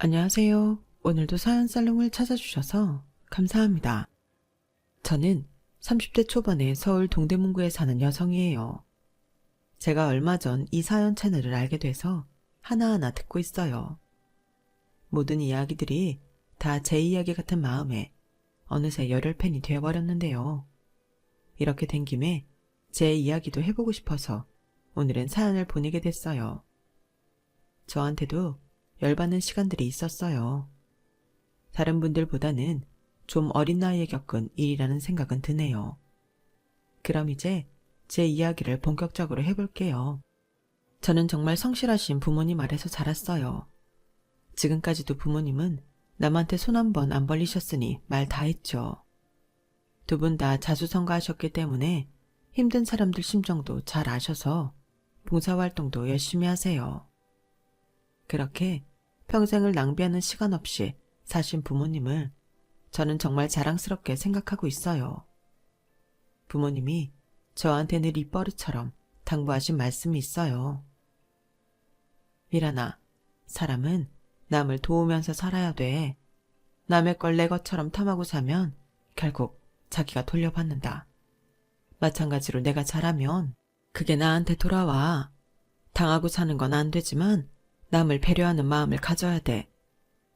안녕하세요. 오늘도 사연 살롱을 찾아주셔서 감사합니다. 저는 30대 초반의 서울 동대문구에 사는 여성이에요. 제가 얼마 전 이 사연 채널을 알게 돼서 하나하나 듣고 있어요. 모든 이야기들이 다 제 이야기 같은 마음에 어느새 열혈팬이 되어버렸는데요. 이렇게 된 김에 제 이야기도 해보고 싶어서 오늘은 사연을 보내게 됐어요. 저한테도 열받는 시간들이 있었어요. 다른 분들보다는 좀 어린 나이에 겪은 일이라는 생각은 드네요. 그럼 이제 제 이야기를 본격적으로 해볼게요. 저는 정말 성실하신 부모님 아래서 자랐어요. 지금까지도 부모님은 남한테 손 한 번 안 벌리셨으니 말 다 했죠. 두 분 다 자수성가하셨기 때문에 힘든 사람들 심정도 잘 아셔서 봉사활동도 열심히 하세요. 그렇게 평생을 낭비하는 시간 없이 사신 부모님을 저는 정말 자랑스럽게 생각하고 있어요. 부모님이 저한테 늘 입버릇처럼 당부하신 말씀이 있어요. 미란아, 사람은 남을 도우면서 살아야 돼. 남의 걸 내 것처럼 탐하고 사면 결국 자기가 돌려받는다. 마찬가지로 내가 잘하면 그게 나한테 돌아와. 당하고 사는 건 안 되지만 남을 배려하는 마음을 가져야 돼.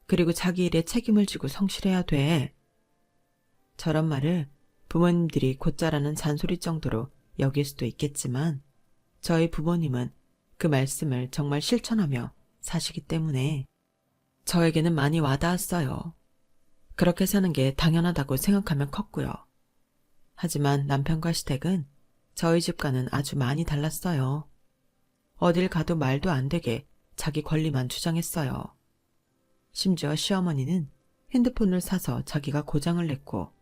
그리고 자기 일에 책임을 지고 성실해야 돼. 저런 말을 부모님들이 곧잘하는 잔소리 정도로 여길 수도 있겠지만 저희 부모님은 그 말씀을 정말 실천하며 사시기 때문에 저에게는 많이 와닿았어요. 그렇게 사는 게 당연하다고 생각하면 컸고요. 하지만 남편과 시댁은 저희 집과는 아주 많이 달랐어요. 어딜 가도 말도 안 되게 자기 권리만 주장했어요. 심지어 시어머니는 핸드폰을 사서 자기가 고장을 냈고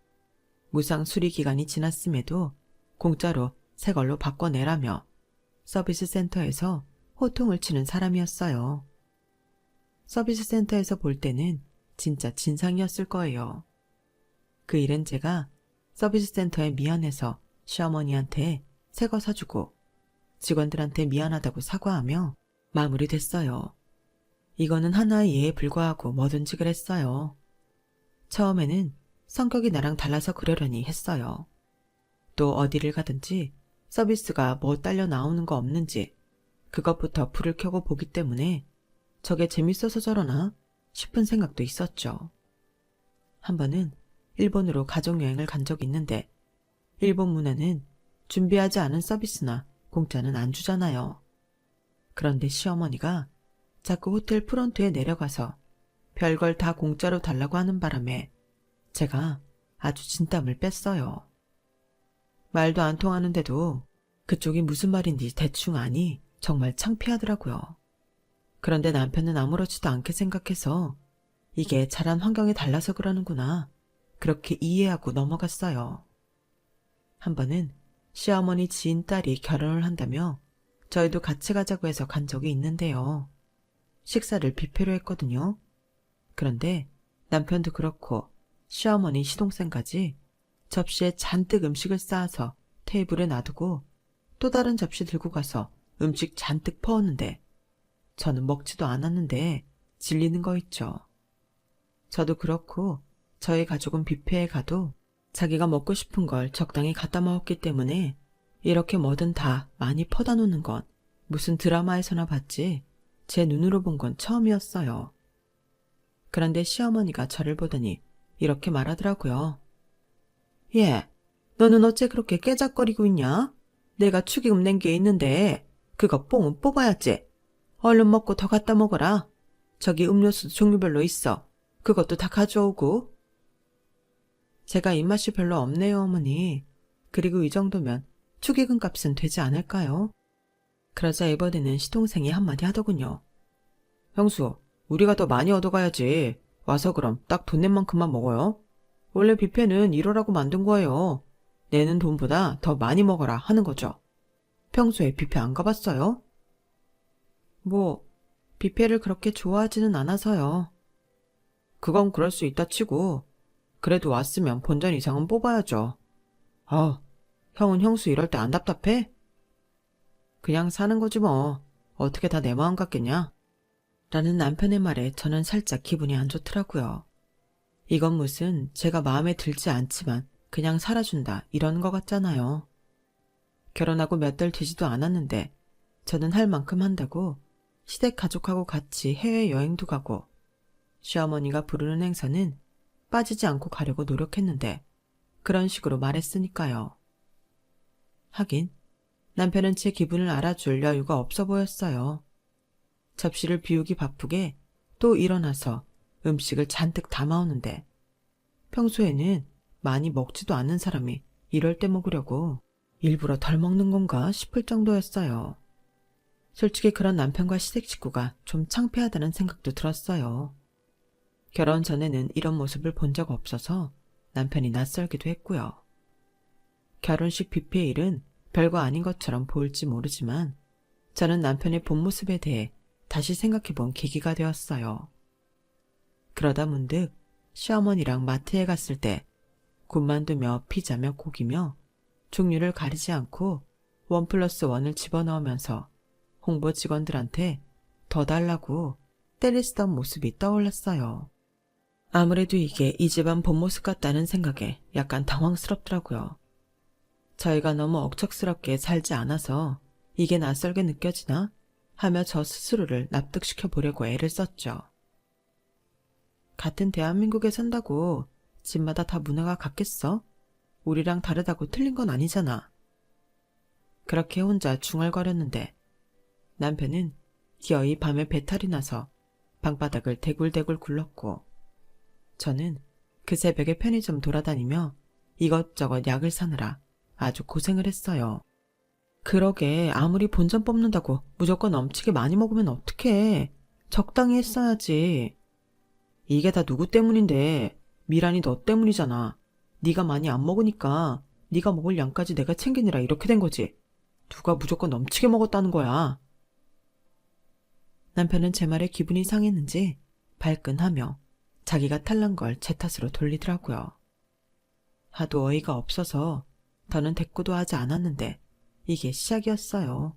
무상 수리 기간이 지났음에도 공짜로 새 걸로 바꿔내라며 서비스 센터에서 호통을 치는 사람이었어요. 서비스 센터에서 볼 때는 진짜 진상이었을 거예요. 그 일은 제가 서비스 센터에 미안해서 시어머니한테 새 거 사주고 직원들한테 미안하다고 사과하며 마무리됐어요. 이거는 하나의 예에 불과하고 뭐든지 그랬어요. 처음에는 성격이 나랑 달라서 그러려니 했어요. 또 어디를 가든지 서비스가 뭐 딸려 나오는 거 없는지 그것부터 불을 켜고 보기 때문에 저게 재밌어서 저러나 싶은 생각도 있었죠. 한 번은 일본으로 가족여행을 간 적이 있는데 일본 문화는 준비하지 않은 서비스나 공짜는 안 주잖아요. 그런데 시어머니가 자꾸 호텔 프론트에 내려가서 별걸 다 공짜로 달라고 하는 바람에 제가 아주 진땀을 뺐어요. 말도 안 통하는데도 그쪽이 무슨 말인지 대충 아니 정말 창피하더라고요. 그런데 남편은 아무렇지도 않게 생각해서 이게 자란 환경이 달라서 그러는구나 그렇게 이해하고 넘어갔어요. 한 번은 시어머니 지인 딸이 결혼을 한다며 저희도 같이 가자고 해서 간 적이 있는데요. 식사를 뷔페로 했거든요. 그런데 남편도 그렇고 시어머니 시동생까지 접시에 잔뜩 음식을 쌓아서 테이블에 놔두고 또 다른 접시 들고 가서 음식 잔뜩 퍼왔는데 저는 먹지도 않았는데 질리는 거 있죠. 저도 그렇고 저희 가족은 뷔페에 가도 자기가 먹고 싶은 걸 적당히 갖다 먹었기 때문에 이렇게 뭐든 다 많이 퍼다 놓는 건 무슨 드라마에서나 봤지 제 눈으로 본 건 처음이었어요. 그런데 시어머니가 저를 보더니 이렇게 말하더라고요. 얘, 너는 어째 그렇게 깨작거리고 있냐? 내가 축의금 낸 게 있는데 그거 뽕은 뽑아야지. 얼른 먹고 더 갖다 먹어라. 저기 음료수도 종류별로 있어. 그것도 다 가져오고. 제가 입맛이 별로 없네요, 어머니. 그리고 이 정도면 축의금 값은 되지 않을까요? 그러자 이번에는 시동생이 한마디 하더군요. 형수, 우리가 더 많이 얻어가야지. 와서 그럼 딱 돈 낸 만큼만 먹어요. 원래 뷔페는 이러라고 만든 거예요. 내는 돈보다 더 많이 먹어라 하는 거죠. 평소에 뷔페 안 가봤어요? 뭐 뷔페를 그렇게 좋아하지는 않아서요. 그건 그럴 수 있다 치고 그래도 왔으면 본전 이상은 뽑아야죠. 형은 형수 이럴 때 안 답답해? 그냥 사는 거지 뭐. 어떻게 다 내 마음 같겠냐? 라는 남편의 말에 저는 살짝 기분이 안 좋더라고요. 이건 무슨 제가 마음에 들지 않지만 그냥 살아준다 이런 거 같잖아요. 결혼하고 몇 달 되지도 않았는데 저는 할 만큼 한다고 시댁 가족하고 같이 해외여행도 가고 시어머니가 부르는 행사는 빠지지 않고 가려고 노력했는데 그런 식으로 말했으니까요. 하긴 남편은 제 기분을 알아줄 여유가 없어 보였어요. 접시를 비우기 바쁘게 또 일어나서 음식을 잔뜩 담아오는데 평소에는 많이 먹지도 않는 사람이 이럴 때 먹으려고 일부러 덜 먹는 건가 싶을 정도였어요. 솔직히 그런 남편과 시댁 식구가 좀 창피하다는 생각도 들었어요. 결혼 전에는 이런 모습을 본 적 없어서 남편이 낯설기도 했고요. 결혼식 뷔페 일은 별거 아닌 것처럼 보일지 모르지만 저는 남편의 본 모습에 대해 다시 생각해 본 계기가 되었어요. 그러다 문득 시어머니랑 마트에 갔을 때 군만두며 피자며 고기며 종류를 가리지 않고 1+1을 집어넣으면서 홍보 직원들한테 더 달라고 때를 쓰던 모습이 떠올랐어요. 아무래도 이게 이 집안 본 모습 같다는 생각에 약간 당황스럽더라고요. 저희가 너무 억척스럽게 살지 않아서 이게 낯설게 느껴지나 하며 저 스스로를 납득시켜 보려고 애를 썼죠. 같은 대한민국에 산다고 집마다 다 문화가 같겠어? 우리랑 다르다고 틀린 건 아니잖아. 그렇게 혼자 중얼거렸는데 남편은 기어이 밤에 배탈이 나서 방바닥을 대굴대굴 굴렀고 저는 그 새벽에 편의점 돌아다니며 이것저것 약을 사느라 아주 고생을 했어요. 그러게 아무리 본전 뽑는다고 무조건 넘치게 많이 먹으면 어떡해. 적당히 했어야지. 이게 다 누구 때문인데 미란이 너 때문이잖아. 네가 많이 안 먹으니까 네가 먹을 양까지 내가 챙기느라 이렇게 된 거지. 누가 무조건 넘치게 먹었다는 거야. 남편은 제 말에 기분이 상했는지 발끈하며 자기가 탈난 걸 제 탓으로 돌리더라고요. 하도 어이가 없어서 더는 대꾸도 하지 않았는데 이게 시작이었어요.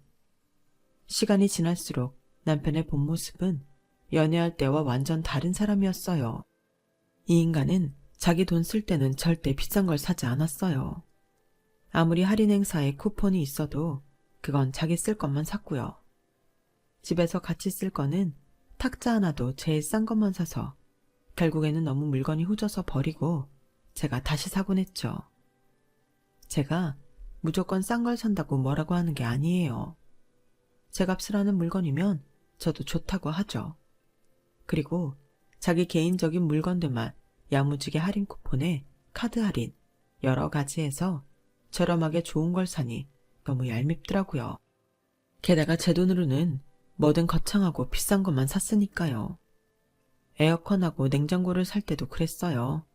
시간이 지날수록 남편의 본 모습은 연애할 때와 완전 다른 사람이었어요. 이 인간은 자기 돈 쓸 때는 절대 비싼 걸 사지 않았어요. 아무리 할인 행사에 쿠폰이 있어도 그건 자기 쓸 것만 샀고요. 집에서 같이 쓸 거는 탁자 하나도 제일 싼 것만 사서 결국에는 너무 물건이 후져서 버리고 제가 다시 사곤 했죠. 제가 무조건 싼 걸 산다고 뭐라고 하는 게 아니에요. 제 값을 하는 물건이면 저도 좋다고 하죠. 그리고 자기 개인적인 물건들만 야무지게 할인 쿠폰에 카드 할인 여러 가지 해서 저렴하게 좋은 걸 사니 너무 얄밉더라고요. 게다가 제 돈으로는 뭐든 거창하고 비싼 것만 샀으니까요. 에어컨하고 냉장고를 살 때도 그랬어요.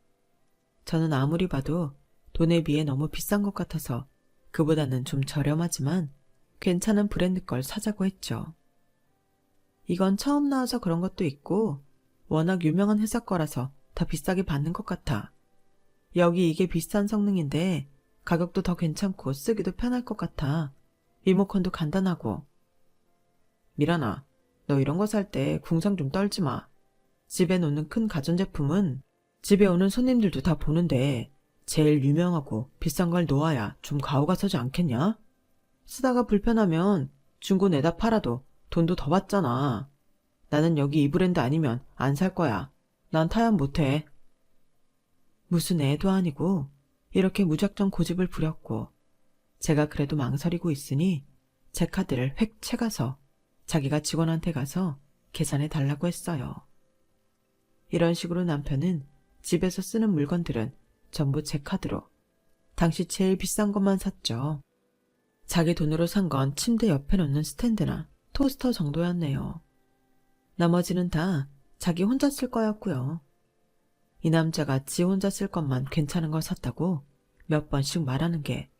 저는 아무리 봐도 돈에 비해 너무 비싼 것 같아서 그보다는 좀 저렴하지만 괜찮은 브랜드 걸 사자고 했죠. 이건 처음 나와서 그런 것도 있고 워낙 유명한 회사 거라서 더 비싸게 받는 것 같아. 여기 이게 비싼 성능인데 가격도 더 괜찮고 쓰기도 편할 것 같아. 리모컨도 간단하고. 미란아, 너 이런 거 살 때 궁상 좀 떨지 마. 집에 놓는 큰 가전제품은 집에 오는 손님들도 다 보는데 제일 유명하고 비싼 걸 놓아야 좀 가오가 서지 않겠냐? 쓰다가 불편하면 중고 내다 팔아도 돈도 더 받잖아. 나는 여기 이 브랜드 아니면 안 살 거야. 난 타협 못해. 무슨 애도 아니고 이렇게 무작정 고집을 부렸고 제가 그래도 망설이고 있으니 제 카드를 획 채가서 자기가 직원한테 가서 계산해 달라고 했어요. 이런 식으로 남편은 집에서 쓰는 물건들은 전부 제 카드로 당시 제일 비싼 것만 샀죠. 자기 돈으로 산 건 침대 옆에 놓는 스탠드나 토스터 정도였네요. 나머지는 다 자기 혼자 쓸 거였고요. 이 남자가 지 혼자 쓸 것만 괜찮은 걸 샀다고 몇 번씩 말하는 게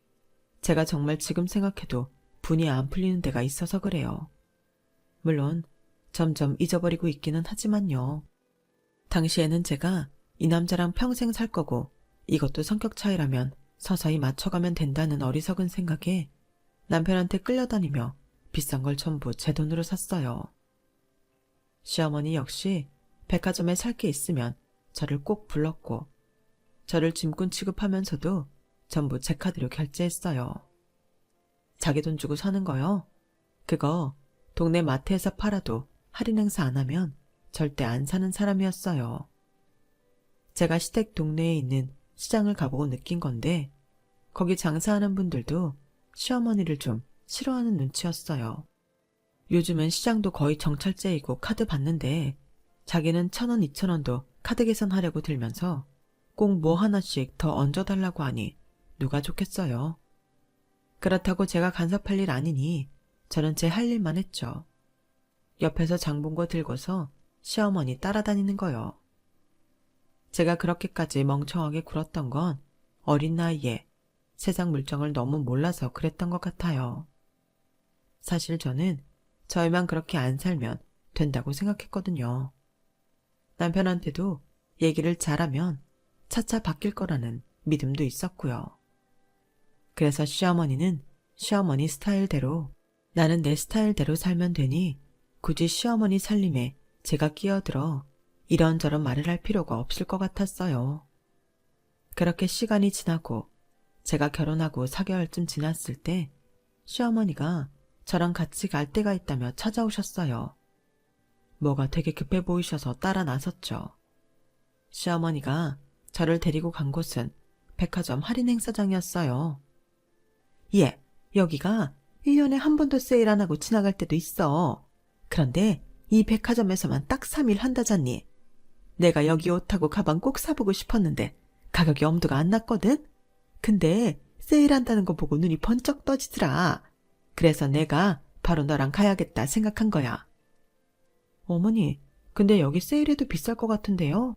제가 정말 지금 생각해도 분이 안 풀리는 데가 있어서 그래요. 물론 점점 잊어버리고 있기는 하지만요. 당시에는 제가 이 남자랑 평생 살 거고 이것도 성격 차이라면 서서히 맞춰가면 된다는 어리석은 생각에 남편한테 끌려다니며 비싼 걸 전부 제 돈으로 샀어요. 시어머니 역시 백화점에 살 게 있으면 저를 꼭 불렀고 저를 짐꾼 취급하면서도 전부 제 카드로 결제했어요. 자기 돈 주고 사는 거요? 그거 동네 마트에서 팔아도 할인 행사 안 하면 절대 안 사는 사람이었어요. 제가 시댁 동네에 있는 시장을 가보고 느낀 건데 거기 장사하는 분들도 시어머니를 좀 싫어하는 눈치였어요. 요즘은 시장도 거의 정찰제이고 카드 받는데 자기는 1,000원, 2,000원도 카드 계산하려고 들면서 꼭 뭐 하나씩 더 얹어달라고 하니 누가 좋겠어요. 그렇다고 제가 간섭할 일 아니니 저는 제 할 일만 했죠. 옆에서 장본거 들고서 시어머니 따라다니는 거요. 제가 그렇게까지 멍청하게 굴었던 건 어린 나이에 세상 물정을 너무 몰라서 그랬던 것 같아요. 사실 저는 저희만 그렇게 안 살면 된다고 생각했거든요. 남편한테도 얘기를 잘하면 차차 바뀔 거라는 믿음도 있었고요. 그래서 시어머니는 시어머니 스타일대로, 나는 내 스타일대로 살면 되니 굳이 시어머니 살림에 제가 끼어들어 이런저런 말을 할 필요가 없을 것 같았어요. 그렇게 시간이 지나고 제가 결혼하고 4개월쯤 지났을 때 시어머니가 저랑 같이 갈 데가 있다며 찾아오셨어요. 뭐가 되게 급해 보이셔서 따라 나섰죠. 시어머니가 저를 데리고 간 곳은 백화점 할인 행사장이었어요. 예, 여기가 1년에 한 번도 세일 안 하고 지나갈 때도 있어. 그런데 이 백화점에서만 딱 3일 한다잖니. 내가 여기 옷하고 가방 꼭 사보고 싶었는데 가격이 엄두가 안 났거든? 근데 세일한다는 거 보고 눈이 번쩍 떠지더라. 그래서 내가 바로 너랑 가야겠다 생각한 거야. 어머니, 근데 여기 세일해도 비쌀 것 같은데요?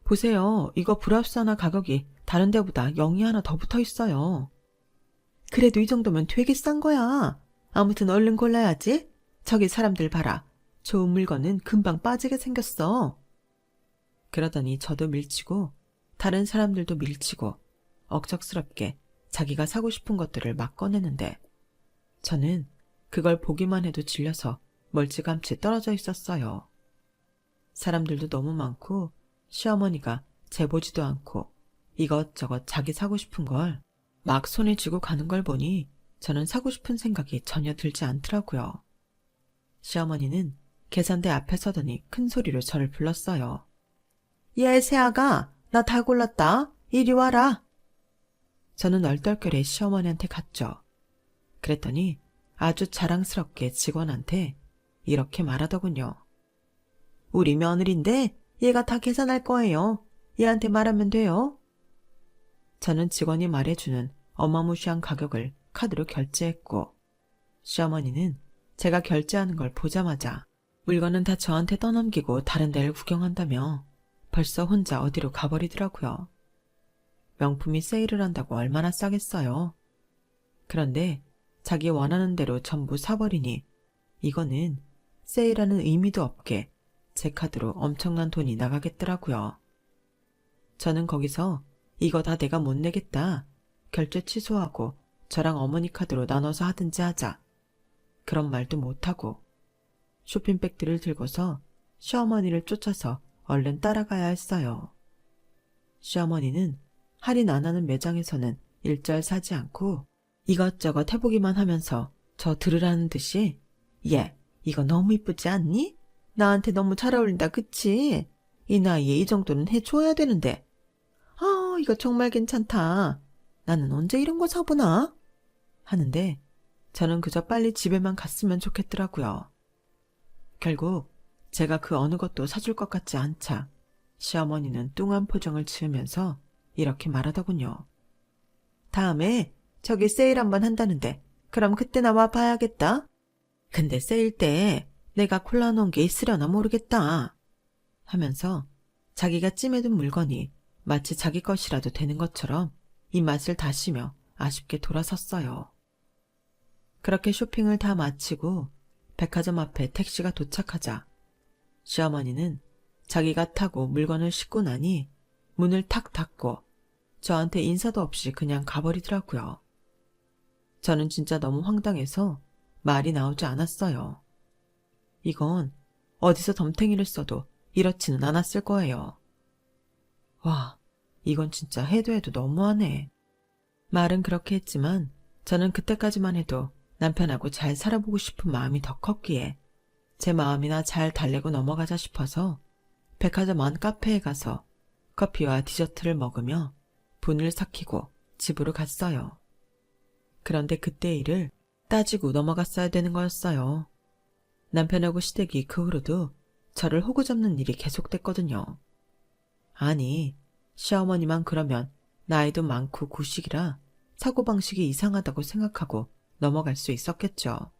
보세요. 이거 브라우스 하나 가격이 다른 데보다 0이 하나 더 붙어 있어요. 그래도 이 정도면 되게 싼 거야. 아무튼 얼른 골라야지. 저기 사람들 봐라. 좋은 물건은 금방 빠지게 생겼어. 그러더니 저도 밀치고 다른 사람들도 밀치고 억척스럽게 자기가 사고 싶은 것들을 막 꺼내는데 저는 그걸 보기만 해도 질려서 멀찌감치 떨어져 있었어요. 사람들도 너무 많고 시어머니가 재보지도 않고 이것저것 자기 사고 싶은 걸 막 손에 쥐고 가는 걸 보니 저는 사고 싶은 생각이 전혀 들지 않더라고요. 시어머니는 계산대 앞에 서더니 큰 소리로 저를 불렀어요. 얘 새아가, 나 다 골랐다. 이리 와라. 저는 얼떨결에 시어머니한테 갔죠. 그랬더니 아주 자랑스럽게 직원한테 이렇게 말하더군요. 우리 며느리인데 얘가 다 계산할 거예요. 얘한테 말하면 돼요. 저는 직원이 말해주는 어마무시한 가격을 카드로 결제했고 시어머니는 제가 결제하는 걸 보자마자 물건은 다 저한테 떠넘기고 다른 데를 구경한다며 벌써 혼자 어디로 가버리더라고요. 명품이 세일을 한다고 얼마나 싸겠어요. 그런데 자기 원하는 대로 전부 사버리니 이거는 세일하는 의미도 없게 제 카드로 엄청난 돈이 나가겠더라고요. 저는 거기서 이거 다 내가 못 내겠다. 결제 취소하고 저랑 어머니 카드로 나눠서 하든지 하자. 그런 말도 못하고 쇼핑백들을 들고서 시어머니를 쫓아서 얼른 따라가야 했어요. 시어머니는 할인 안 하는 매장에서는 일절 사지 않고 이것저것 해보기만 하면서 저 들으라는 듯이 얘, 이거 너무 이쁘지 않니? 나한테 너무 잘 어울린다, 그치? 이 나이에 이 정도는 해줘야 되는데. 아, 이거 정말 괜찮다. 나는 언제 이런 거 사보나? 하는데 저는 그저 빨리 집에만 갔으면 좋겠더라고요. 결국 제가 그 어느 것도 사줄 것 같지 않자 시어머니는 뚱한 표정을 지으면서 이렇게 말하더군요. 다음에 저기 세일 한번 한다는데 그럼 그때 나와 봐야겠다. 근데 세일 때 내가 골라놓은 게 있으려나 모르겠다. 하면서 자기가 찜해둔 물건이 마치 자기 것이라도 되는 것처럼 입맛을 다시며 아쉽게 돌아섰어요. 그렇게 쇼핑을 다 마치고 백화점 앞에 택시가 도착하자 시어머니는 자기가 타고 물건을 싣고 나니 문을 탁 닫고 저한테 인사도 없이 그냥 가버리더라고요. 저는 진짜 너무 황당해서 말이 나오지 않았어요. 이건 어디서 덤탱이를 써도 이렇지는 않았을 거예요. 와, 이건 진짜 해도 해도 너무하네. 말은 그렇게 했지만 저는 그때까지만 해도 남편하고 잘 살아보고 싶은 마음이 더 컸기에 제 마음이나 잘 달래고 넘어가자 싶어서 백화점 안 카페에 가서 커피와 디저트를 먹으며 분을 삭히고 집으로 갔어요. 그런데 그때 일을 따지고 넘어갔어야 되는 거였어요. 남편하고 시댁이 그 후로도 저를 호구잡는 일이 계속됐거든요. 아니, 시어머니만 그러면 나이도 많고 구식이라 사고방식이 이상하다고 생각하고 넘어갈 수 있었겠죠.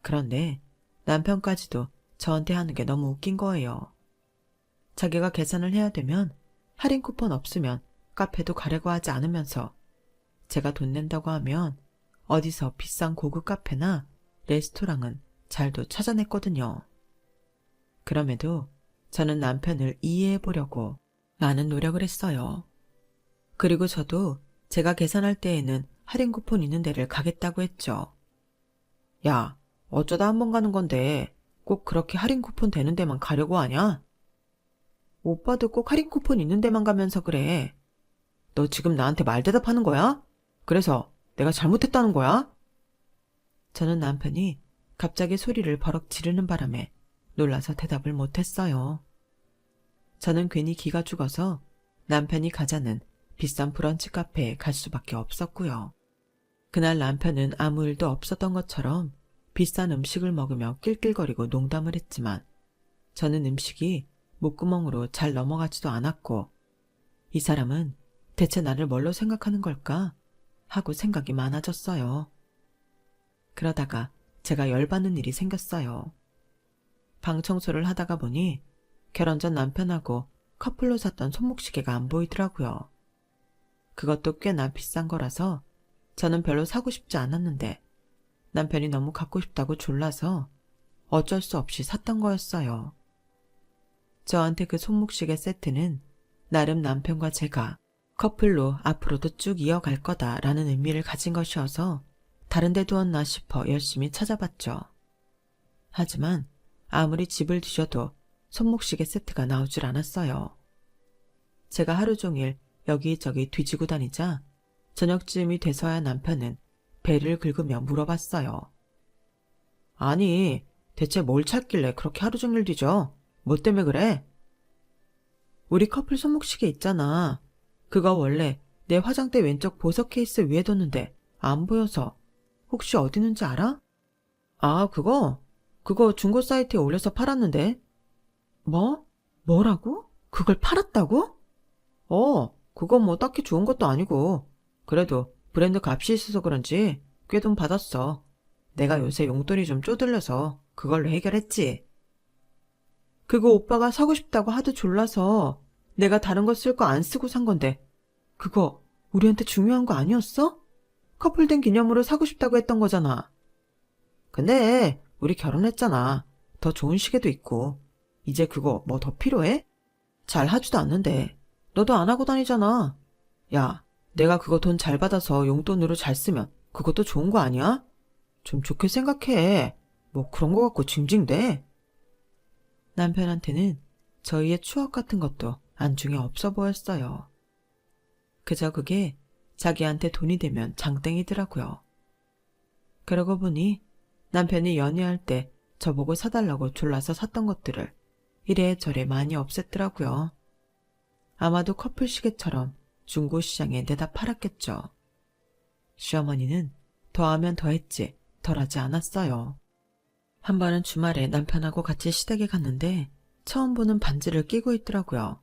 그런데 남편까지도 저한테 하는 게 너무 웃긴 거예요. 자기가 계산을 해야 되면 할인 쿠폰 없으면 카페도 가려고 하지 않으면서 제가 돈 낸다고 하면 어디서 비싼 고급 카페나 레스토랑은 잘도 찾아냈거든요. 그럼에도 저는 남편을 이해해 보려고 많은 노력을 했어요. 그리고 저도 제가 계산할 때에는 할인 쿠폰 있는 데를 가겠다고 했죠. 야, 어쩌다 한 번 가는 건데 꼭 그렇게 할인 쿠폰 되는 데만 가려고 하냐? 오빠도 꼭 할인 쿠폰 있는 데만 가면서 그래. 너 지금 나한테 말대답하는 거야? 그래서 내가 잘못했다는 거야? 저는 남편이 갑자기 소리를 버럭 지르는 바람에 놀라서 대답을 못했어요. 저는 괜히 기가 죽어서 남편이 가자는 비싼 브런치 카페에 갈 수밖에 없었고요. 그날 남편은 아무 일도 없었던 것처럼 비싼 음식을 먹으며 낄낄거리고 농담을 했지만 저는 음식이 목구멍으로 잘 넘어가지도 않았고 이 사람은 대체 나를 뭘로 생각하는 걸까 하고 생각이 많아졌어요. 그러다가 제가 열받는 일이 생겼어요. 방 청소를 하다가 보니 결혼 전 남편하고 커플로 샀던 손목시계가 안 보이더라고요. 그것도 꽤나 비싼 거라서 저는 별로 사고 싶지 않았는데 남편이 너무 갖고 싶다고 졸라서 어쩔 수 없이 샀던 거였어요. 저한테 그 손목시계 세트는 나름 남편과 제가 커플로 앞으로도 쭉 이어갈 거다라는 의미를 가진 것이어서 다른 데 두었나 싶어 열심히 찾아봤죠. 하지만 아무리 집을 뒤져도 손목시계 세트가 나오질 않았어요. 제가 하루 종일 여기저기 뒤지고 다니자 저녁쯤이 돼서야 남편은 배를 긁으며 물어봤어요. 아니, 대체 뭘 찾길래 그렇게 하루 종일 뒤져? 뭐 때문에 그래? 우리 커플 손목시계 있잖아. 그거 원래 내 화장대 왼쪽 보석 케이스 위에 뒀는데 안 보여서 혹시 어디 있는지 알아? 아, 그거 중고 사이트에 올려서 팔았는데. 뭐? 뭐라고? 그걸 팔았다고? 그건 뭐 딱히 좋은 것도 아니고 그래도 브랜드 값이 있어서 그런지 꽤 돈 받았어. 내가 요새 용돈이 좀 쪼들려서 그걸로 해결했지. 그거 오빠가 사고 싶다고 하도 졸라서 내가 다른 거 쓸 거 안 쓰고 산 건데 그거 우리한테 중요한 거 아니었어? 커플된 기념으로 사고 싶다고 했던 거잖아. 근데 우리 결혼했잖아. 더 좋은 시계도 있고 이제 그거 뭐 더 필요해? 잘 하지도 않는데 너도 안 하고 다니잖아. 야, 내가 그거 돈 잘 받아서 용돈으로 잘 쓰면 그것도 좋은 거 아니야? 좀 좋게 생각해. 뭐 그런 거 갖고 징징대. 남편한테는 저희의 추억 같은 것도 안중에 없어 보였어요. 그저 그게 자기한테 돈이 되면 장땡이더라고요. 그러고 보니 남편이 연애할 때 저보고 사달라고 졸라서 샀던 것들을 이래저래 많이 없앴더라고요. 아마도 커플 시계처럼 중고시장에 내다 팔았겠죠. 시어머니는 더하면 더했지 덜하지 않았어요. 한 번은 주말에 남편하고 같이 시댁에 갔는데 처음 보는 반지를 끼고 있더라고요.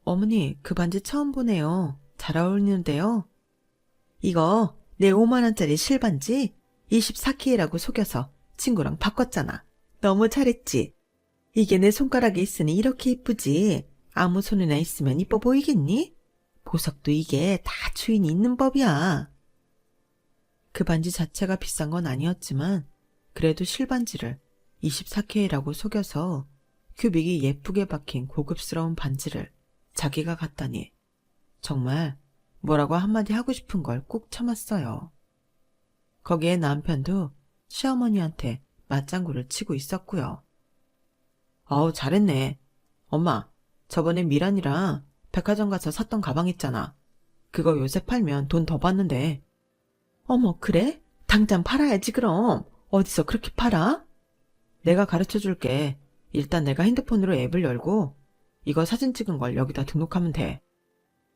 어머니, 그 반지 처음 보네요. 잘 어울리는데요. 이거 내 5만원짜리 실반지 24K라고 속여서 친구랑 바꿨잖아. 너무 잘했지? 이게 내 손가락에 있으니 이렇게 이쁘지? 아무 손이나 있으면 이뻐 보이겠니? 보석도 이게 다 주인이 있는 법이야. 그 반지 자체가 비싼 건 아니었지만 그래도 실반지를 24K라고 속여서 큐빅이 예쁘게 박힌 고급스러운 반지를 자기가 갖다니 정말 뭐라고 한마디 하고 싶은 걸 꾹 참았어요. 거기에 남편도 시어머니한테 맞장구를 치고 있었고요. 아우, 잘했네. 엄마, 저번에 미란이랑 백화점 가서 샀던 가방 있잖아. 그거 요새 팔면 돈 더 받는데. 어머, 그래? 당장 팔아야지, 그럼. 어디서 그렇게 팔아? 내가 가르쳐 줄게. 일단 내가 핸드폰으로 앱을 열고 이거 사진 찍은 걸 여기다 등록하면 돼.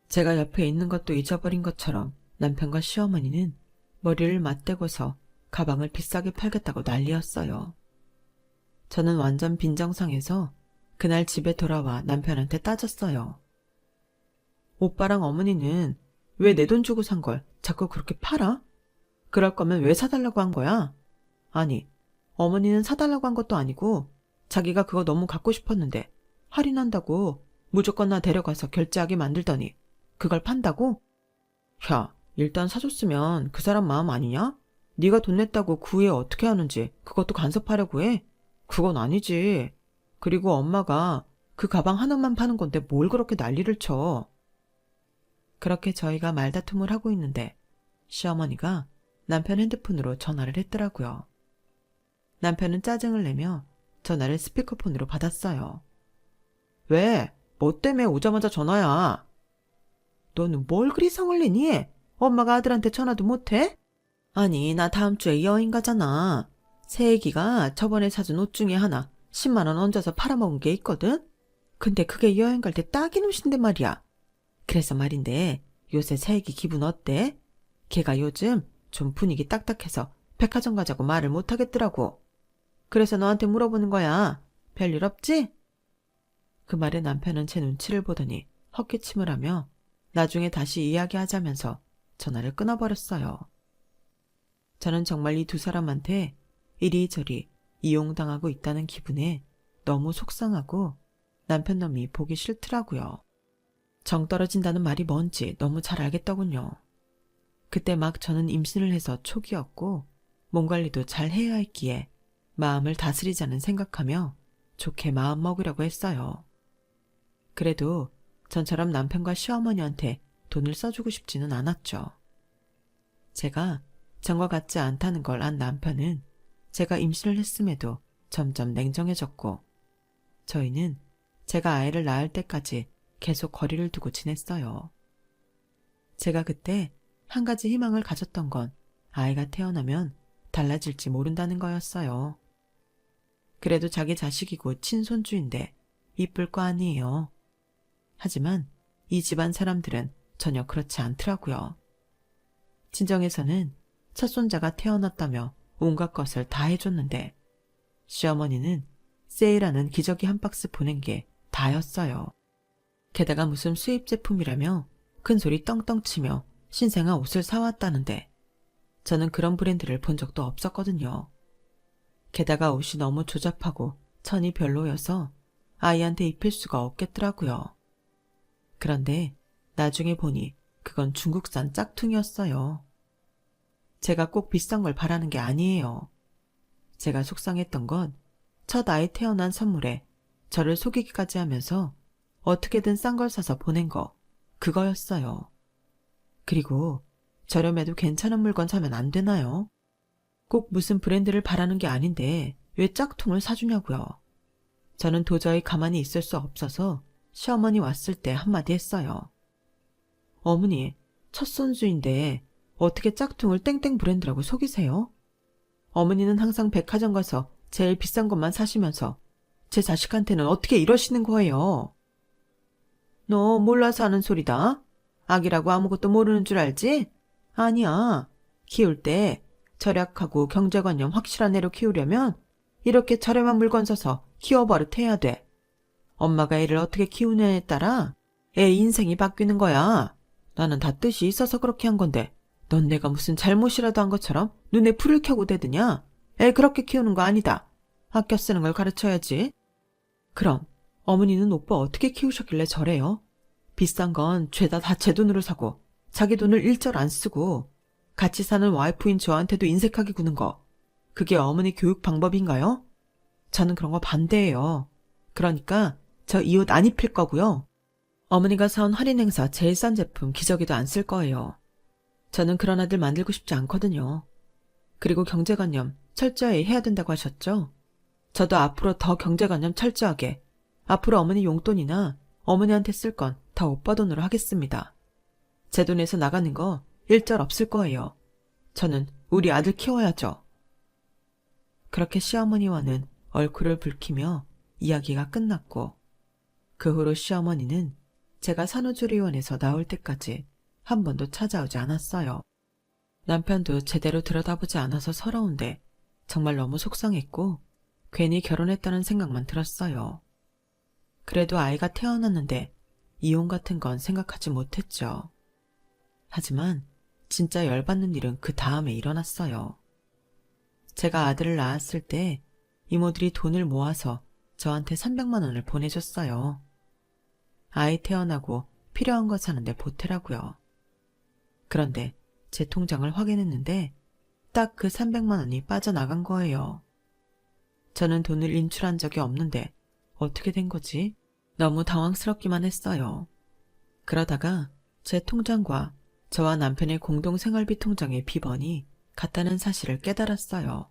제가 옆에 있는 것도 잊어버린 것처럼 남편과 시어머니는 머리를 맞대고서 가방을 비싸게 팔겠다고 난리였어요. 저는 완전 빈정상해서 그날 집에 돌아와 남편한테 따졌어요. 오빠랑 어머니는 왜 내 돈 주고 산 걸 자꾸 그렇게 팔아? 그럴 거면 왜 사달라고 한 거야? 아니, 어머니는 사달라고 한 것도 아니고 자기가 그거 너무 갖고 싶었는데 할인한다고 무조건 나 데려가서 결제하게 만들더니 그걸 판다고? 야, 일단 사줬으면 그 사람 마음 아니냐? 네가 돈 냈다고 그 후에 어떻게 하는지 그것도 간섭하려고 해? 그건 아니지. 그리고 엄마가 그 가방 하나만 파는 건데 뭘 그렇게 난리를 쳐. 그렇게 저희가 말다툼을 하고 있는데 시어머니가 남편 핸드폰으로 전화를 했더라고요. 남편은 짜증을 내며 전화를 스피커폰으로 받았어요. 왜? 뭐 때문에 오자마자 전화야? 너는 뭘 그리 성을 내니? 엄마가 아들한테 전화도 못해? 아니, 나 다음 주에 여행 가잖아. 새애기가 저번에 사준 옷 중에 하나 10만 원 얹어서 팔아먹은 게 있거든? 근데 그게 여행 갈 때 딱인 옷인데 말이야. 그래서 말인데 요새 새애기 기분 어때? 걔가 요즘 좀 분위기 딱딱해서 백화점 가자고 말을 못하겠더라고. 그래서 너한테 물어보는 거야. 별일 없지? 그 말에 남편은 제 눈치를 보더니 헛기침을 하며 나중에 다시 이야기하자면서 전화를 끊어버렸어요. 저는 정말 이 두 사람한테 이리저리 이용당하고 있다는 기분에 너무 속상하고 남편 놈이 보기 싫더라고요. 정 떨어진다는 말이 뭔지 너무 잘 알겠더군요. 그때 막 저는 임신을 해서 초기였고 몸 관리도 잘 해야 했기에 마음을 다스리자는 생각하며 좋게 마음 먹으려고 했어요. 그래도 전처럼 남편과 시어머니한테 돈을 써주고 싶지는 않았죠. 제가 전과 같지 않다는 걸 안 남편은 제가 임신을 했음에도 점점 냉정해졌고 저희는 제가 아이를 낳을 때까지 계속 거리를 두고 지냈어요. 제가 그때 한 가지 희망을 가졌던 건 아이가 태어나면 달라질지 모른다는 거였어요. 그래도 자기 자식이고 친손주인데 이쁠 거 아니에요. 하지만 이 집안 사람들은 전혀 그렇지 않더라고요. 친정에서는 첫손자가 태어났다며 온갖 것을 다 해줬는데 시어머니는 세일하는 기저귀 한 박스 보낸 게 다였어요. 게다가 무슨 수입 제품이라며 큰소리 떵떵 치며 신생아 옷을 사왔다는데 저는 그런 브랜드를 본 적도 없었거든요. 게다가 옷이 너무 조잡하고 천이 별로여서 아이한테 입힐 수가 없겠더라고요. 그런데 나중에 보니 그건 중국산 짝퉁이었어요. 제가 꼭 비싼 걸 바라는 게 아니에요. 제가 속상했던 건 첫 아이 태어난 선물에 저를 속이기까지 하면서 어떻게든 싼 걸 사서 보낸 거, 그거였어요. 그리고 저렴해도 괜찮은 물건 사면 안 되나요? 꼭 무슨 브랜드를 바라는 게 아닌데 왜 짝퉁을 사주냐고요. 저는 도저히 가만히 있을 수 없어서 시어머니 왔을 때 한마디 했어요. 어머니, 첫 손주인데 어떻게 짝퉁을 땡땡 브랜드라고 속이세요? 어머니는 항상 백화점 가서 제일 비싼 것만 사시면서 제 자식한테는 어떻게 이러시는 거예요? 너 몰라서 하는 소리다. 아기라고 아무것도 모르는 줄 알지? 아니야. 키울 때 절약하고 경제관념 확실한 애로 키우려면 이렇게 저렴한 물건 사서 키워버릇해야 돼. 엄마가 애를 어떻게 키우느냐에 따라 애 인생이 바뀌는 거야. 나는 다 뜻이 있어서 그렇게 한 건데 넌 내가 무슨 잘못이라도 한 것처럼 눈에 불을 켜고 대드냐? 애 그렇게 키우는 거 아니다. 아껴 쓰는 걸 가르쳐야지. 그럼 어머니는 오빠 어떻게 키우셨길래 저래요? 비싼 건 죄다 다 제 돈으로 사고 자기 돈을 일절 안 쓰고 같이 사는 와이프인 저한테도 인색하게 구는 거. 그게 어머니 교육 방법인가요? 저는 그런 거 반대예요. 그러니까 저 이 옷 안 입힐 거고요. 어머니가 사온 할인 행사 제일 싼 제품 기저귀도 안 쓸 거예요. 저는 그런 아들 만들고 싶지 않거든요. 그리고 경제관념 철저히 해야 된다고 하셨죠? 저도 앞으로 더 경제관념 철저하게, 앞으로 어머니 용돈이나 어머니한테 쓸 건 다 오빠 돈으로 하겠습니다. 제 돈에서 나가는 거 일절 없을 거예요. 저는 우리 아들 키워야죠. 그렇게 시어머니와는 얼굴을 붉히며 이야기가 끝났고, 그 후로 시어머니는 제가 산후조리원에서 나올 때까지 한 번도 찾아오지 않았어요. 남편도 제대로 들여다보지 않아서 서러운데 정말 너무 속상했고 괜히 결혼했다는 생각만 들었어요. 그래도 아이가 태어났는데 이혼 같은 건 생각하지 못했죠. 하지만 진짜 열받는 일은 그 다음에 일어났어요. 제가 아들을 낳았을 때 이모들이 돈을 모아서 저한테 300만 원을 보내줬어요. 아이 태어나고 필요한 거 사는데 보태라고요. 그런데 제 통장을 확인했는데 딱 그 300만 원이 빠져나간 거예요. 저는 돈을 인출한 적이 없는데 어떻게 된 거지? 너무 당황스럽기만 했어요. 그러다가 제 통장과 저와 남편의 공동생활비 통장의 비번이 같다는 사실을 깨달았어요.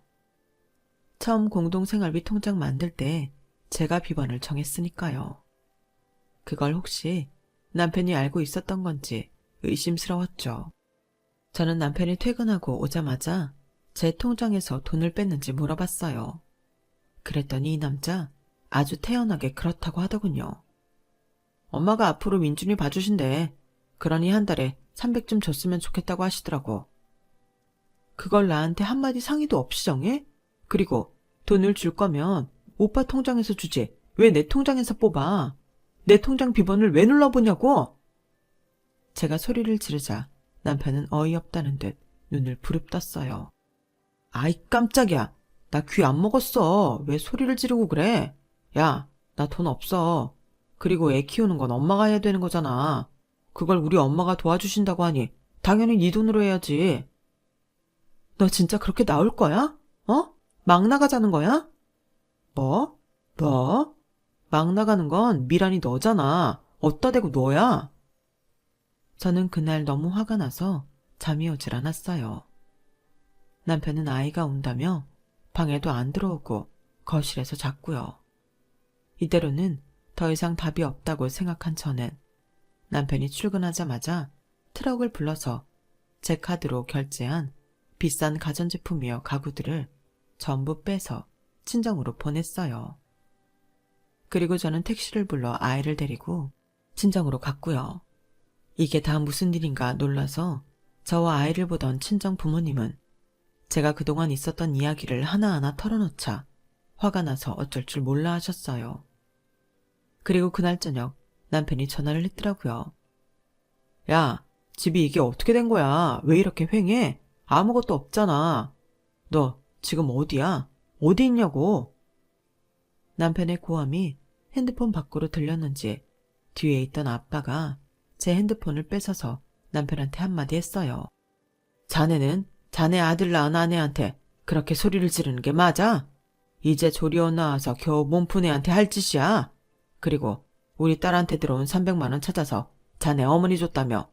처음 공동생활비 통장 만들 때 제가 비번을 정했으니까요. 그걸 혹시 남편이 알고 있었던 건지 의심스러웠죠. 저는 남편이 퇴근하고 오자마자 제 통장에서 돈을 뺐는지 물어봤어요. 그랬더니 이 남자 아주 태연하게 그렇다고 하더군요. 엄마가 앞으로 민준이 봐주신대. 그러니 한 달에 300쯤 줬으면 좋겠다고 하시더라고. 그걸 나한테 한마디 상의도 없이 정해? 그리고 돈을 줄 거면 오빠 통장에서 주지. 왜 내 통장에서 뽑아? 내 통장 비번을 왜 눌러보냐고? 제가 소리를 지르자 남편은 어이없다는 듯 눈을 부릅떴어요. 아이 깜짝이야. 나 귀 안 먹었어. 왜 소리를 지르고 그래? 야, 나 돈 없어. 그리고 애 키우는 건 엄마가 해야 되는 거잖아. 그걸 우리 엄마가 도와주신다고 하니 당연히 네 돈으로 해야지. 너 진짜 그렇게 나올 거야? 어? 막 나가자는 거야? 뭐? 뭐? 막 나가는 건 미란이 너잖아. 어디다 대고 너야? 저는 그날 너무 화가 나서 잠이 오질 않았어요. 남편은 아이가 온다며 방에도 안 들어오고 거실에서 잤고요. 이대로는 더 이상 답이 없다고 생각한 저는 남편이 출근하자마자 트럭을 불러서 제 카드로 결제한 비싼 가전제품이며 가구들을 전부 빼서 친정으로 보냈어요. 그리고 저는 택시를 불러 아이를 데리고 친정으로 갔고요. 이게 다 무슨 일인가 놀라서 저와 아이를 보던 친정 부모님은 제가 그동안 있었던 이야기를 하나하나 털어놓자 화가 나서 어쩔 줄 몰라 하셨어요. 그리고 그날 저녁 남편이 전화를 했더라고요. 야, 집이 이게 어떻게 된 거야? 왜 이렇게 휑해? 아무것도 없잖아. 너 지금 어디야? 어디 있냐고? 남편의 고함이 핸드폰 밖으로 들렸는지 뒤에 있던 아빠가 제 핸드폰을 뺏어서 남편한테 한마디 했어요. 자네는 자네 아들 낳은 아내한테 그렇게 소리를 지르는 게 맞아? 이제 조리원 나와서 겨우 몸푼 애한테 할 짓이야. 그리고 우리 딸한테 들어온 300만 원 찾아서 자네 어머니 줬다며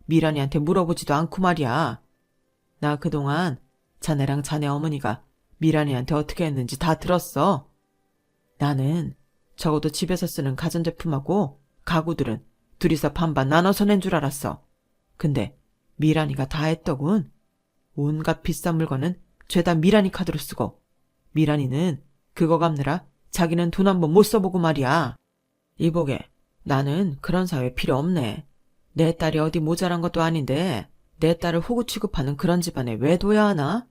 미란이한테 물어보지도 않고 말이야. 나 그동안 자네랑 자네 어머니가 미란이한테 어떻게 했는지 다 들었어. 나는 적어도 집에서 쓰는 가전제품하고 가구들은 둘이서 반반 나눠서 낸 줄 알았어. 근데 미란이가 다 했더군. 온갖 비싼 물건은 죄다 미란이 카드로 쓰고 미란이는 그거 갚느라 자기는 돈 한 번 못 써보고 말이야. 이보게, 나는 그런 사회 필요 없네. 내 딸이 어디 모자란 것도 아닌데 내 딸을 호구 취급하는 그런 집안에 왜 둬야 하나?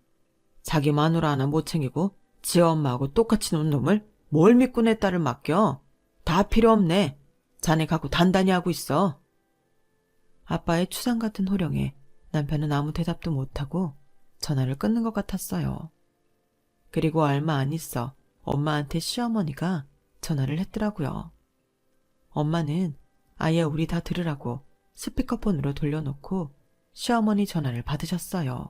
자기 마누라 하나 못 챙기고 지 엄마하고 똑같이 논 놈을 뭘 믿고 내 딸을 맡겨? 다 필요 없네. 자네 갖고 단단히 하고 있어. 아빠의 추상 같은 호령에 남편은 아무 대답도 못하고 전화를 끊는 것 같았어요. 그리고 얼마 안 있어 엄마한테 시어머니가 전화를 했더라고요. 엄마는 아예 우리 다 들으라고 스피커폰으로 돌려놓고 시어머니 전화를 받으셨어요.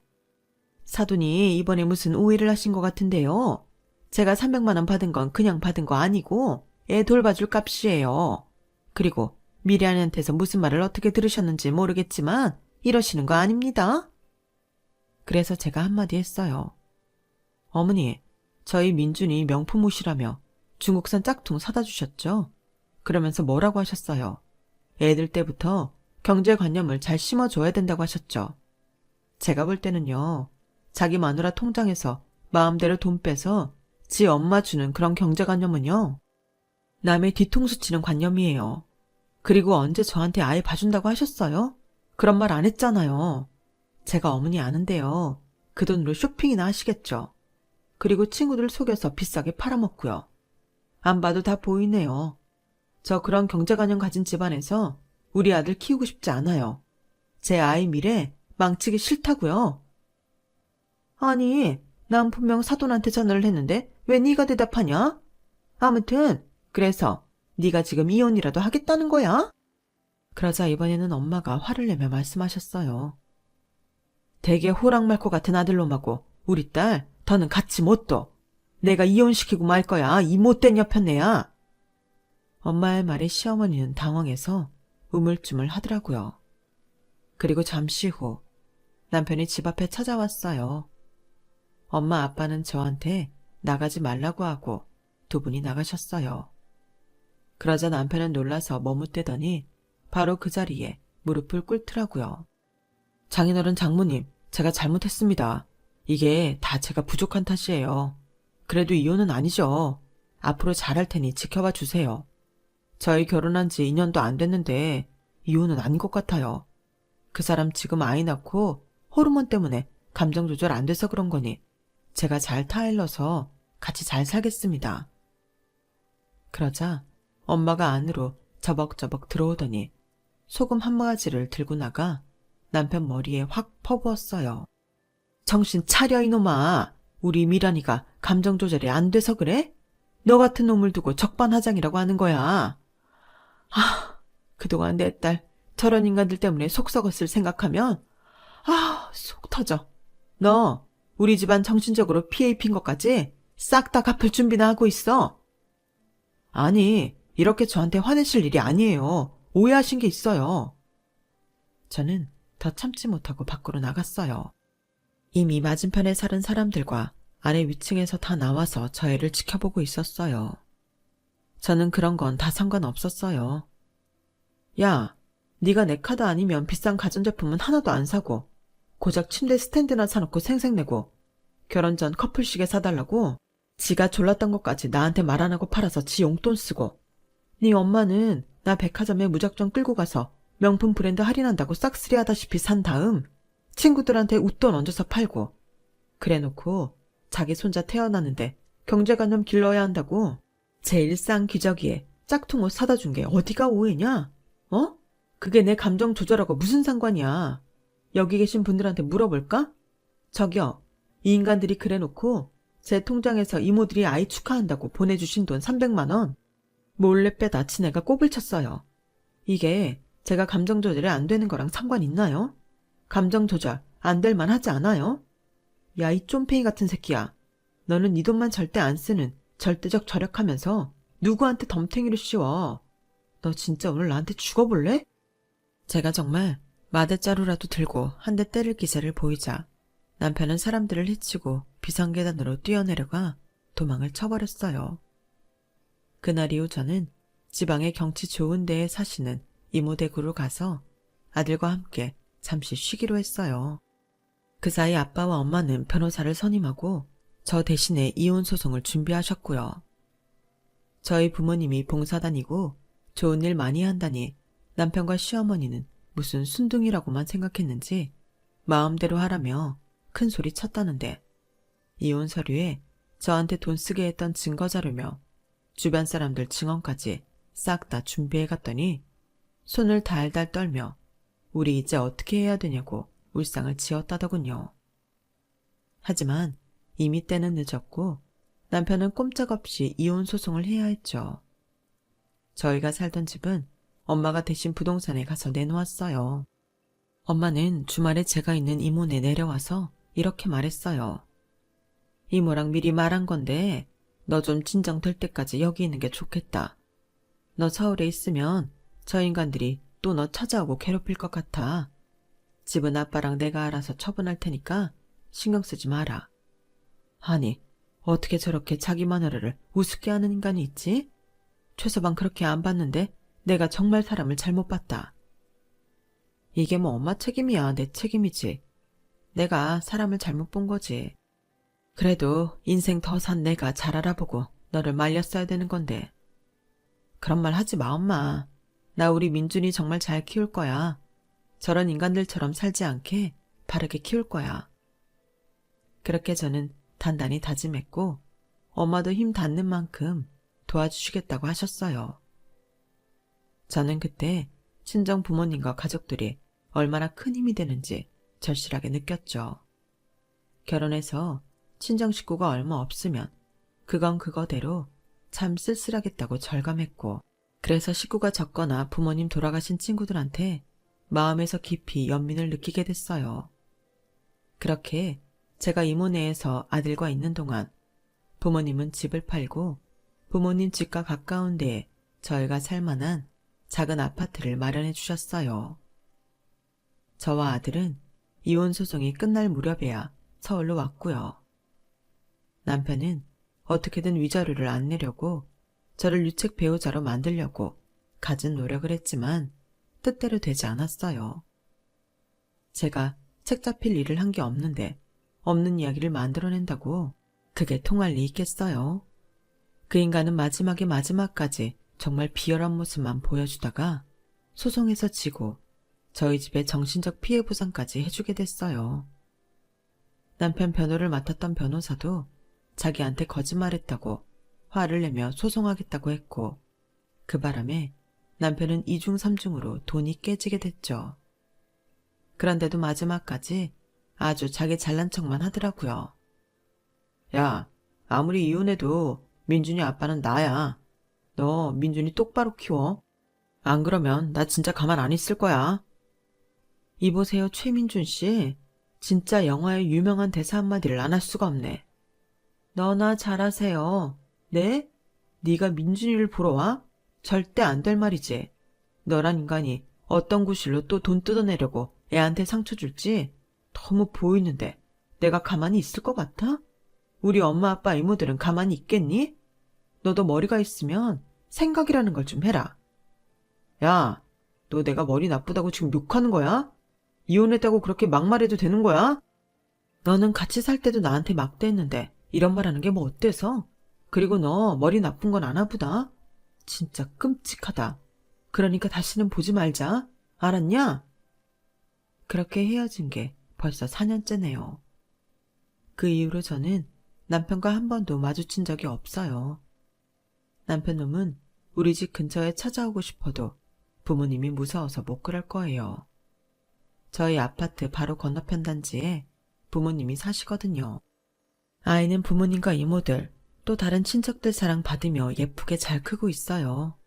사돈이 이번에 무슨 오해를 하신 것 같은데요. 제가 300만 원 받은 건 그냥 받은 거 아니고 애 돌봐줄 값이에요. 그리고 미란이한테서 무슨 말을 어떻게 들으셨는지 모르겠지만 이러시는 거 아닙니다. 그래서 제가 한마디 했어요. 어머니, 저희 민준이 명품 옷이라며 중국산 짝퉁 사다 주셨죠. 그러면서 뭐라고 하셨어요? 애들 때부터 경제관념을 잘 심어줘야 된다고 하셨죠. 제가 볼 때는요, 자기 마누라 통장에서 마음대로 돈 빼서 지 엄마 주는 그런 경제관념은요, 남의 뒤통수 치는 관념이에요. 그리고 언제 저한테 아예 봐준다고 하셨어요? 그런 말 안 했잖아요. 제가 어머니 아는데요. 그 돈으로 쇼핑이나 하시겠죠. 그리고 친구들 속여서 비싸게 팔아먹고요. 안 봐도 다 보이네요. 저 그런 경제관념 가진 집안에서 우리 아들 키우고 싶지 않아요. 제 아이 미래 망치기 싫다고요. 아니, 난 분명 사돈한테 전화를 했는데 왜 네가 대답하냐? 아무튼 그래서 네가 지금 이혼이라도 하겠다는 거야? 그러자 이번에는 엄마가 화를 내며 말씀하셨어요. 되게 호랑말코 같은 아들놈하고 우리 딸 더는 같이 못 둬. 내가 이혼시키고 말 거야. 이 못된 여편네야. 엄마의 말에 시어머니는 당황해서 우물쭈물 하더라고요. 그리고 잠시 후 남편이 집 앞에 찾아왔어요. 엄마 아빠는 저한테 나가지 말라고 하고 두 분이 나가셨어요. 그러자 남편은 놀라서 머뭇대더니 바로 그 자리에 무릎을 꿇더라고요. 장인어른 장모님, 제가 잘못했습니다. 이게 다 제가 부족한 탓이에요. 그래도 이혼은 아니죠. 앞으로 잘할 테니 지켜봐 주세요. 저희 결혼한 지 2년도 안 됐는데 이혼은 아닌 것 같아요. 그 사람 지금 아이 낳고 호르몬 때문에 감정 조절 안 돼서 그런 거니 제가 잘 타일러서 같이 잘 살겠습니다. 그러자 엄마가 안으로 저벅저벅 들어오더니 소금 한 바가지를 들고 나가 남편 머리에 확 퍼부었어요. 정신 차려 이놈아. 우리 미란이가 감정 조절이 안 돼서 그래? 너 같은 놈을 두고 적반하장이라고 하는 거야. 그동안 내 딸 저런 인간들 때문에 속 썩었을 생각하면 속 터져. 너 우리 집안 정신적으로 피해 입힌 것까지 싹 다 갚을 준비나 하고 있어. 아니, 이렇게 저한테 화내실 일이 아니에요. 오해하신 게 있어요. 저는 더 참지 못하고 밖으로 나갔어요. 이미 맞은편에 사는 사람들과 아래 위층에서 다 나와서 저 애를 지켜보고 있었어요. 저는 그런 건 다 상관없었어요. 야, 네가 내 카드 아니면 비싼 가전제품은 하나도 안 사고 고작 침대 스탠드나 사놓고 생색내고 결혼 전 커플 시계 사달라고 지가 졸랐던 것까지 나한테 말 안 하고 팔아서 지 용돈 쓰고 네 엄마는 나 백화점에 무작정 끌고 가서 명품 브랜드 할인한다고 싹쓸이 하다시피 산 다음 친구들한테 웃돈 얹어서 팔고 그래놓고 자기 손자 태어나는데 경제관념 길러야 한다고 제일 싼 기저귀에 짝퉁 옷 사다 준 게 어디가 오해냐? 어? 그게 내 감정 조절하고 무슨 상관이야. 여기 계신 분들한테 물어볼까? 저기요, 이 인간들이 그래놓고 제 통장에서 이모들이 아이 축하한다고 보내주신 돈 300만 원 몰래 빼다 지네가 꼬불 쳤어요. 이게 제가 감정 조절이 안 되는 거랑 상관 있나요? 감정 조절 안 될 만하지 않아요? 야, 이 쫌팽이 같은 새끼야. 너는 네 돈만 절대 안 쓰는 절대적 절약하면서 누구한테 덤탱이를 씌워. 너 진짜 오늘 나한테 죽어볼래? 제가 정말 마대자루라도 들고 한 대 때릴 기세를 보이자 남편은 사람들을 해치고 비상계단으로 뛰어내려가 도망을 쳐버렸어요. 그날 이후 저는 지방의 경치 좋은 데에 사시는 이모 댁으로 가서 아들과 함께 잠시 쉬기로 했어요. 그 사이 아빠와 엄마는 변호사를 선임하고 저 대신에 이혼 소송을 준비하셨고요. 저희 부모님이 봉사다니고 좋은 일 많이 한다니 남편과 시어머니는 무슨 순둥이라고만 생각했는지 마음대로 하라며 큰 소리 쳤다는데 이혼 서류에 저한테 돈 쓰게 했던 증거자료며 주변 사람들 증언까지 싹 다 준비해갔더니 손을 달달 떨며 우리 이제 어떻게 해야 되냐고 울상을 지었다더군요. 하지만 이미 때는 늦었고 남편은 꼼짝없이 이혼 소송을 해야 했죠. 저희가 살던 집은 엄마가 대신 부동산에 가서 내놓았어요. 엄마는 주말에 제가 있는 이모네 내려와서 이렇게 말했어요. 이모랑 미리 말한 건데 너 좀 진정될 때까지 여기 있는 게 좋겠다. 너 서울에 있으면 저 인간들이 또 너 찾아오고 괴롭힐 것 같아. 집은 아빠랑 내가 알아서 처분할 테니까 신경 쓰지 마라. 아니, 어떻게 저렇게 자기 마누라를 우습게 하는 인간이 있지? 최서방 그렇게 안 봤는데 내가 정말 사람을 잘못 봤다. 이게 뭐 엄마 책임이야, 내 책임이지. 내가 사람을 잘못 본 거지. 그래도 인생 더 산 내가 잘 알아보고 너를 말렸어야 되는 건데. 그런 말 하지 마, 엄마. 나 우리 민준이 정말 잘 키울 거야. 저런 인간들처럼 살지 않게 바르게 키울 거야. 그렇게 저는 단단히 다짐했고 엄마도 힘 닿는 만큼 도와주시겠다고 하셨어요. 저는 그때 친정 부모님과 가족들이 얼마나 큰 힘이 되는지 절실하게 느꼈죠. 결혼해서 친정 식구가 얼마 없으면 그건 그거대로 참 쓸쓸하겠다고 절감했고, 그래서 식구가 적거나 부모님 돌아가신 친구들한테 마음에서 깊이 연민을 느끼게 됐어요. 그렇게 제가 이모네에서 아들과 있는 동안 부모님은 집을 팔고 부모님 집과 가까운 데에 저희가 살 만한 작은 아파트를 마련해 주셨어요. 저와 아들은 이혼 소송이 끝날 무렵에야 서울로 왔고요. 남편은 어떻게든 위자료를 안 내려고 저를 유책 배우자로 만들려고 갖은 노력을 했지만 뜻대로 되지 않았어요. 제가 책 잡힐 일을 한 게 없는데 없는 이야기를 만들어낸다고 그게 통할 리 있겠어요? 그 인간은 마지막에 마지막까지 정말 비열한 모습만 보여주다가 소송에서 지고 저희 집에 정신적 피해 보상까지 해주게 됐어요. 남편 변호를 맡았던 변호사도 자기한테 거짓말했다고 화를 내며 소송하겠다고 했고, 그 바람에 남편은 2중 3중으로 돈이 깨지게 됐죠. 그런데도 마지막까지 아주 자기 잘난 척만 하더라고요. 야, 아무리 이혼해도 민준이 아빠는 나야. 너 민준이 똑바로 키워. 안 그러면 나 진짜 가만 안 있을 거야. 이보세요, 최민준 씨. 진짜 영화의 유명한 대사 한마디를 안 할 수가 없네. 너나 잘하세요. 네? 네가 민준이를 보러 와? 절대 안 될 말이지. 너란 인간이 어떤 구실로 또 돈 뜯어내려고 애한테 상처 줄지 너무 보이는데 내가 가만히 있을 것 같아? 우리 엄마 아빠 이모들은 가만히 있겠니? 너도 머리가 있으면 생각이라는 걸 좀 해라. 야, 너 내가 머리 나쁘다고 지금 욕하는 거야? 이혼했다고 그렇게 막말해도 되는 거야? 너는 같이 살 때도 나한테 막대했는데 이런 말 하는 게 뭐 어때서? 그리고 너 머리 나쁜 건 아나 보다. 진짜 끔찍하다. 그러니까 다시는 보지 말자. 알았냐? 그렇게 헤어진 게 벌써 4년째네요. 그 이후로 저는 남편과 한 번도 마주친 적이 없어요. 남편 놈은 우리 집 근처에 찾아오고 싶어도 부모님이 무서워서 못 그럴 거예요. 저희 아파트 바로 건너편 단지에 부모님이 사시거든요. 아이는 부모님과 이모들, 또 다른 친척들 사랑 받으며 예쁘게 잘 크고 있어요.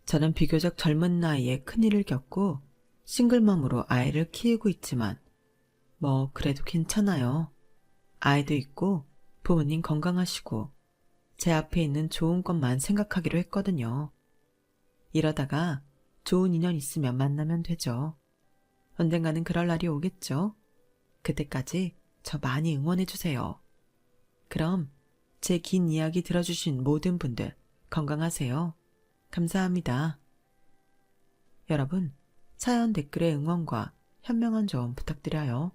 저는 비교적 젊은 나이에 큰일을 겪고 싱글맘으로 아이를 키우고 있지만 뭐 그래도 괜찮아요. 아이도 있고 부모님 건강하시고 제 앞에 있는 좋은 것만 생각하기로 했거든요. 이러다가 좋은 인연 있으면 만나면 되죠. 언젠가는 그럴 날이 오겠죠. 그때까지 저 많이 응원해주세요. 그럼 제 긴 이야기 들어주신 모든 분들 건강하세요. 감사합니다. 여러분, 사연 댓글에 응원과 현명한 조언 부탁드려요.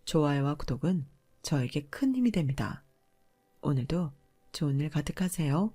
좋아요와 구독은 저에게 큰 힘이 됩니다. 오늘도 좋은 일 가득하세요.